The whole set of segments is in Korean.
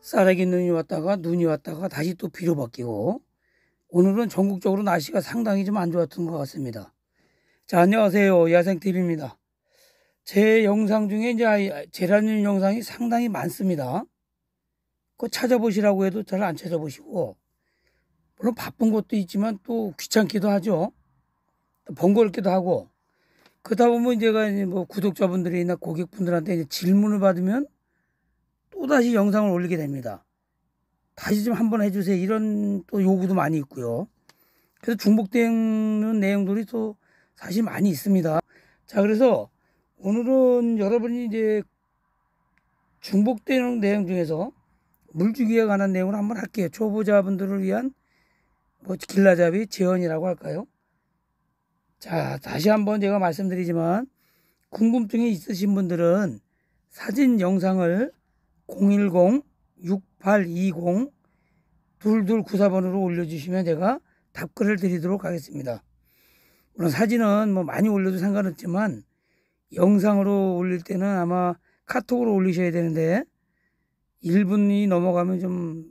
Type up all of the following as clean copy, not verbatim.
쌀에기 눈이 왔다가 눈이 왔다가 다시 또 비로 바뀌고 오늘은 전국적으로 날씨가 상당히 좀 안 좋았던 것 같습니다. 자, 안녕하세요. 야생TV입니다. 제 영상 중에 이제 제라늄 영상이 상당히 많습니다. 그거 찾아보시라고 해도 잘 안 찾아보시고, 물론 바쁜 것도 있지만 또 귀찮기도 하죠. 번거롭기도 하고, 그러다 보면 제가 이제 뭐 구독자분들이나 고객분들한테 이제 질문을 받으면 또다시 영상을 올리게 됩니다. 다시 좀 한번 해주세요. 이런 또 요구도 많이 있고요. 그래서 중복되는 내용들이 또 사실 많이 있습니다. 자, 그래서 오늘은 여러분이 이제 중복되는 내용 중에서 물주기에 관한 내용을 한번 할게요. 초보자분들을 위한 뭐 길라잡이 재현이라고 할까요? 자, 다시 한번 제가 말씀드리지만 궁금증이 있으신 분들은 사진 영상을 010-6820-2294번으로 올려주시면 제가 답글을 드리도록 하겠습니다. 물론 사진은 뭐 많이 올려도 상관없지만 영상으로 올릴 때는 아마 카톡으로 올리셔야 되는데 1분이 넘어가면 좀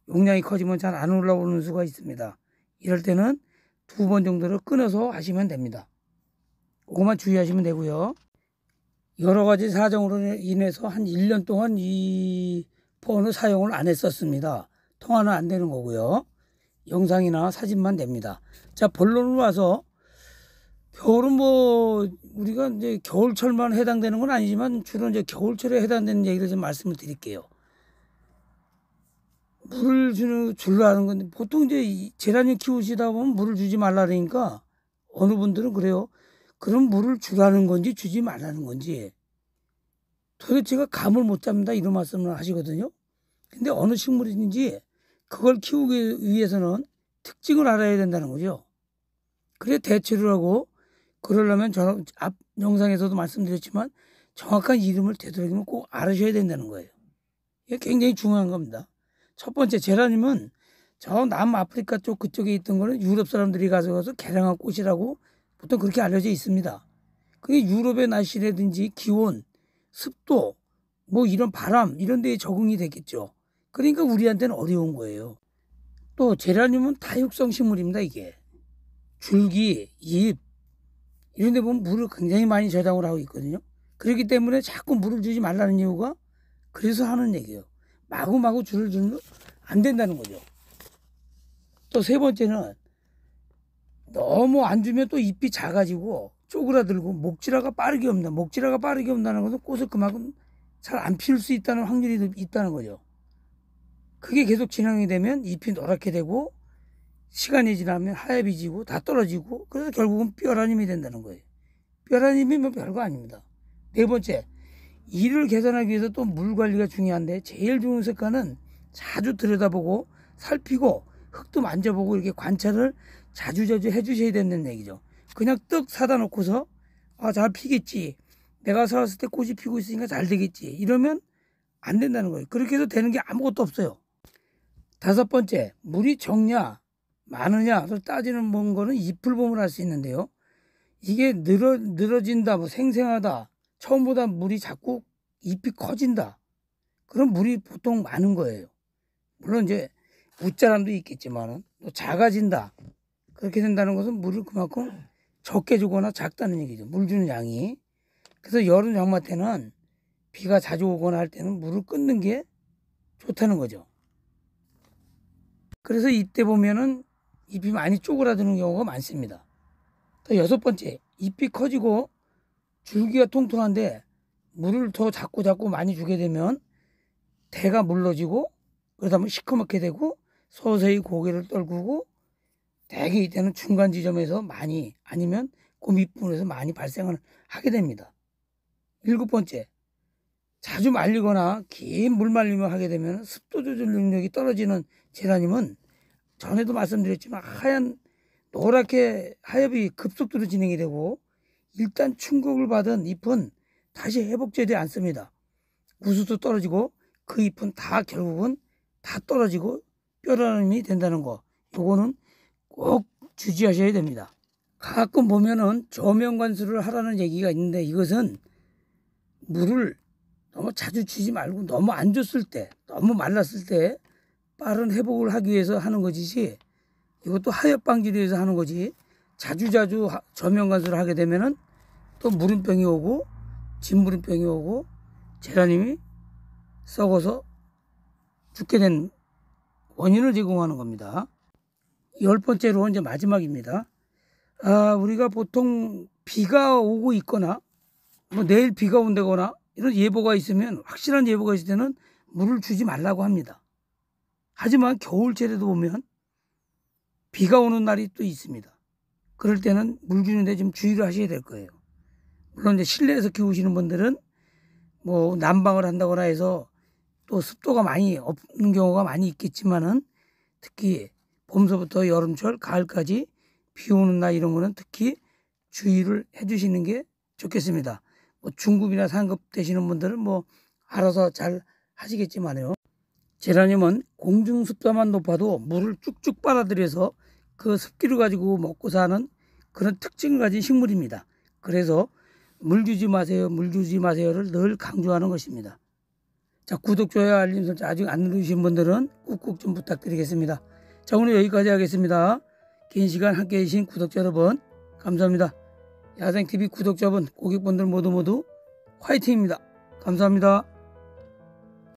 용량이 커지면 잘 안 올라오는 수가 있습니다. 이럴 때는 2번 정도를 끊어서 하시면 됩니다. 그것만 주의하시면 되고요. 여러 가지 사정으로 인해서 한 1년 동안 이 폰을 사용을 안 했었습니다. 통화는 안 되는 거고요. 영상이나 사진만 됩니다. 자, 본론으로 와서 겨울은 뭐 우리가 이제 겨울철만 해당되는 건 아니지만 주로 이제 겨울철에 해당되는 얘기를 좀 말씀을 드릴게요. 물을 주려는 건데 보통 이제 제라늄 키우시다 보면 물을 주지 말라 그러니까 어느 분들은 그래요. 그럼 물을 주라는 건지 주지 말라는 건지 도대체가 감을 못 잡는다 이런 말씀을 하시거든요. 근데 어느 식물인지 그걸 키우기 위해서는 특징을 알아야 된다는 거죠. 그래 대처를 하고 그러려면 저 앞 영상에서도 말씀드렸지만 정확한 이름을 되도록이면 꼭 알으셔야 된다는 거예요. 이게 굉장히 중요한 겁니다. 첫 번째, 제라늄은 저 남아프리카 쪽 그쪽에 있던 거는 유럽 사람들이 가져가서 개량한 꽃이라고 보통 그렇게 알려져 있습니다. 그게 유럽의 날씨라든지 기온, 습도, 뭐 이런 바람 이런 데에 적응이 됐겠죠. 그러니까 우리한테는 어려운 거예요. 또 제라늄은 다육성 식물입니다. 이게 줄기, 잎 이런 데 보면 물을 굉장히 많이 저장을 하고 있거든요. 그렇기 때문에 자꾸 물을 주지 말라는 이유가 그래서 하는 얘기예요. 마구마구 줄을 주면 안 된다는 거죠. 또 세 번째는 너무 안 주면 또 잎이 작아지고 쪼그라들고 목질화가 빠르게 온다. 목질화가 빠르게 온다는 것은 꽃을 그만큼 잘 안 피울 수 있다는 확률이 있다는 거죠. 그게 계속 진행이 되면 잎이 노랗게 되고 시간이 지나면 하얗게 지고 다 떨어지고 그래서 결국은 뼈라님이 된다는 거예요. 뼈라님이 뭐 별거 아닙니다. 네 번째, 이를 개선하기 위해서 또 물 관리가 중요한데 제일 좋은 습관은 자주 들여다보고 살피고 흙도 만져보고 이렇게 관찰을 자주자주 해주셔야 된다는 얘기죠. 그냥 떡 사다 놓고서 잘 피겠지, 내가 사왔을 때 꽃이 피고 있으니까 잘 되겠지 이러면 안 된다는 거예요. 그렇게 해서 되는 게 아무것도 없어요. 다섯 번째, 물이 적냐 많으냐를 따지는 거는 잎을 보면 알 수 있는데요. 이게 늘어진다, 뭐 생생하다, 처음보다 물이 자꾸 잎이 커진다. 그럼 물이 보통 많은 거예요. 물론 이제 웃자람도 있겠지만 또 작아진다. 그렇게 된다는 것은 물을 그만큼 적게 주거나 작다는 얘기죠. 물 주는 양이. 그래서 여름 장마 때는 비가 자주 오거나 할 때는 물을 끊는 게 좋다는 거죠. 그래서 이때 보면은 잎이 많이 쪼그라드는 경우가 많습니다. 또 여섯 번째, 잎이 커지고 줄기가 통통한데 물을 더 자꾸 많이 주게 되면 대가 물러지고 그러다 보면 시커멓게 되고 서서히 고개를 떨구고 대개 이때는 중간 지점에서 많이 아니면 그 밑부분에서 많이 발생을 하게 됩니다. 일곱 번째, 자주 말리거나 긴 물 말림을 하게 되면 습도 조절 능력이 떨어지는 제라늄은 전에도 말씀드렸지만 노랗게 하엽이 급속도로 진행이 되고 일단 충격을 받은 잎은 다시 회복되지 않습니다. 구수도 떨어지고 그 잎은 다 결국은 다 떨어지고 뼈라름이 된다는 거, 요거는 꼭 주의하셔야 됩니다. 가끔 보면은 조명 관수를 하라는 얘기가 있는데 이것은 물을 너무 자주 주지 말고 너무 안 줬을 때, 너무 말랐을 때 빠른 회복을 하기 위해서 하는 것이지, 이것도 하엽 방지를 위해서 하는 거지. 자주자주 저명간수를 하게 되면은 또 물음병이 오고 진물음병이 오고 제라늄이 썩어서 죽게 된 원인을 제공하는 겁니다. 10번째로 이제 마지막입니다. 우리가 보통 비가 오고 있거나 뭐 내일 비가 온다거나 이런 예보가 있으면, 확실한 예보가 있을 때는 물을 주지 말라고 합니다. 하지만 겨울철에도 보면 비가 오는 날이 또 있습니다. 그럴 때는 물 주는데 좀 주의를 하셔야 될 거예요. 물론 이제 실내에서 키우시는 분들은 뭐 난방을 한다거나 해서 또 습도가 많이 없는 경우가 많이 있겠지만은, 특히 봄서부터 여름철, 가을까지 비 오는 날 이런 거는 특히 주의를 해 주시는 게 좋겠습니다. 뭐 중급이나 상급 되시는 분들은 뭐 알아서 잘 하시겠지만요. 제라늄은 공중 습도만 높아도 물을 쭉쭉 빨아들여서 그 습기를 가지고 먹고 사는 그런 특징을 가진 식물입니다. 그래서 물 주지 마세요, 물 주지 마세요를 늘 강조하는 것입니다. 자, 구독, 좋아요, 알림 설정 아직 안 누르신 분들은 꾹꾹 좀 부탁드리겠습니다. 자, 오늘 여기까지 하겠습니다. 긴 시간 함께 해주신 구독자 여러분 감사합니다. 야생TV 구독자분, 고객분들 모두 화이팅입니다. 감사합니다.